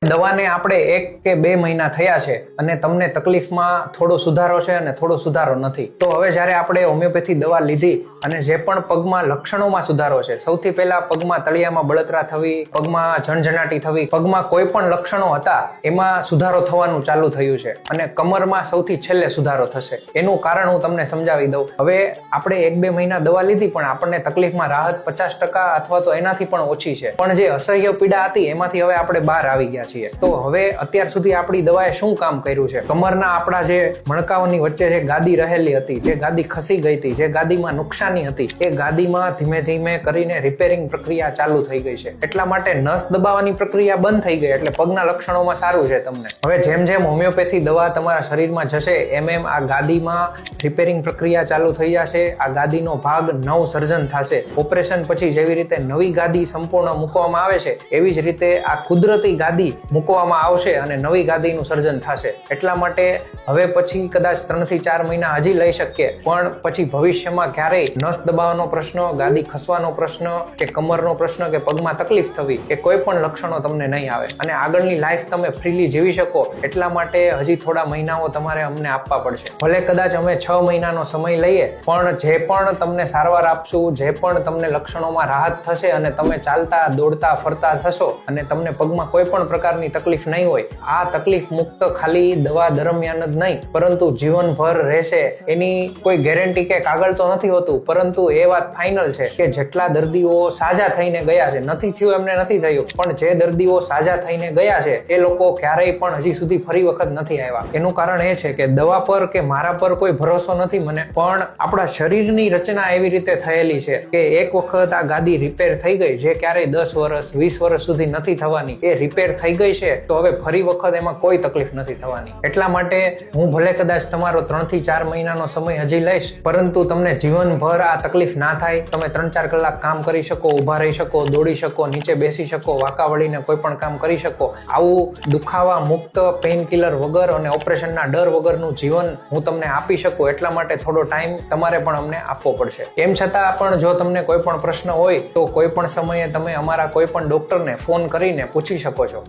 દવાને આપણે 1 કે 2 મહિના થયા છે અને તમને તકલીફમાં થોડો સુધારો છે અને થોડો સુધારો નથી, તો હવે જ્યારે આપણે હોમિયોપેથી દવા લીધી અને જે પણ પગમાં લક્ષણોમાં સુધારો છે, સૌથી પહેલા પગમાં તળિયામાં બળતરા થવી, પગમાં ઝણઝણાટી થવી, પગમાં કોઈ પણ લક્ષણો હતા એમાં સુધારો થવાનું ચાલુ થયું છે અને કમરમાં સૌથી છેલ્લે સુધારો થશે. એનું કારણ હું તમને સમજાવી દઉં. હવે આપણે 1-2 મહિના દવા લીધી પણ આપણને તકલીફમાં રાહત 50% અથવા તો એનાથી પણ ઓછી છે, પણ જે અસહ્ય પીડા હતી એમાંથી હવે આપણે બહાર આવી ગયા છીએ. તો હવે અત્યાર સુધી આપણી દવાએ શું કામ કર્યું છે? કમરના આપણા જે મણકાઓની વચ્ચે જે ગાદી રહેલી હતી, જે ગાદી ખસી ગઈ હતી, જે ગાદીમાં નુકસાની હતી, એ ગાદીમાં ધીમે ધીમે કરીને રિપેરિંગ પ્રક્રિયા ચાલુ થઈ ગઈ છે. એટલા માટે નસ દબાવવાની પ્રક્રિયા બંધ થઈ ગઈ, એટલે પગના લક્ષણોમાં સારું છે તમને. હવે જેમ જેમ હોમિયોપેથી દવા તમારા શરીરમાં જશે એમ એમ આ ગાદીમાં રિપેરિંગ પ્રક્રિયા ચાલુ થઈ જશે. આ ગાદીનો ભાગ નવ સર્જન થશે. ઓપરેશન પછી જેવી રીતે નવી ગાદી સંપૂર્ણ મૂકવામાં આવે છે, એવી જ રીતે આ કુદરતી ગાદી મૂકવામાં આવશે અને નવી ગાદીનું સર્જન થશે. એટલા માટે હવે પછી કદાચ 3 થી 4 મહિના હજી લઈ શકીએ, પણ પછી ભવિષ્યમાં ક્યારેય નસ દબાવવાનો પ્રશ્ન, ગાદી ખસવાનો પ્રશ્ન કે કમરનો પ્રશ્ન કે પગમાં તકલીફ થવી એ કોઈ પણ લક્ષણો તમને નહીં આવે અને આગળની લાઈફ તમે ફ્રીલી જીવી શકો. એટલા માટે હજી થોડા મહિનાઓ તમારે અમને આપવા પડશે. ભલે કદાચ અમે 6 મહિનાનો સમય લઈએ, પણ જે પણ તમને સારવાર આપશું, જે પણ તમને લક્ષણોમાં રાહત થશે અને તમે ચાલતા, દોડતા, ફરતા થશો અને તમને પગમાં કોઈ પણ પ્રકારની તકલીફ નહીં હોય, આ તકલીફ મુક્ત ખાલી દવા દરમિયાન જ નહીં પરંતુ જીવનભર રહેશે. એની કોઈ ગેરંટી કે કાગળ તો નથી હોતું, પરંતુ એ વાત ફાઇનલ છે કે જેટલા દર્દીઓ સાજા થઈને ગયા છે, નથી થયું એમને નથી થયું, પણ જે દર્દીઓ સાજા થઈને ગયા છે એ લોકો ક્યારેય પણ હજી સુધી ફરી વખત નથી આવ્યા. એનું કારણ એ છે કે દવા પર કે મારા પર કોઈ ભરોસો નથી મને, પણ આપણા શરીરની રચના એવી રીતે થયેલી છે કે એક વખત આ ગાદી રિપેર થઈ ગઈ, જે ક્યારેય 10 વર્ષ 20 વર્ષ સુધી નથી થવાની, એ રિપેર થઈ ગઈ છે તો હવે ફરી વખત એમાં કોઈ તકલીફ નથી થવાની. એટલા માટે હું ભલે કદાચ તમારો 3 થી 4 મહિનાનો સમય હજી લઈશ, પરંતુ તમને જીવનભર આ તકલીફ ના થાય. તમે 3-4 કલાક કામ કરી શકો, ઊભા રહી શકો, દોડી શકો, નીચે બેસી શકો, વાંકા વળીને કોઈ પણ કામ કરી શકો. આવું દુખાવા મુક્ત, પેઇન કિલર વગર અને ઓપરેશનના ડર વગરનું જીવન હું તમને આપી શકું. એટલા માટે થોડો ટાઈમ તમારે પણ અમને આપવો પડશે. એમ છતાં પણ જો તમને કોઈ પણ પ્રશ્ન હોય તો કોઈ પણ સમયે તમે અમારા કોઈ પણ ડોક્ટરને ફોન કરીને પૂછી શકો છો.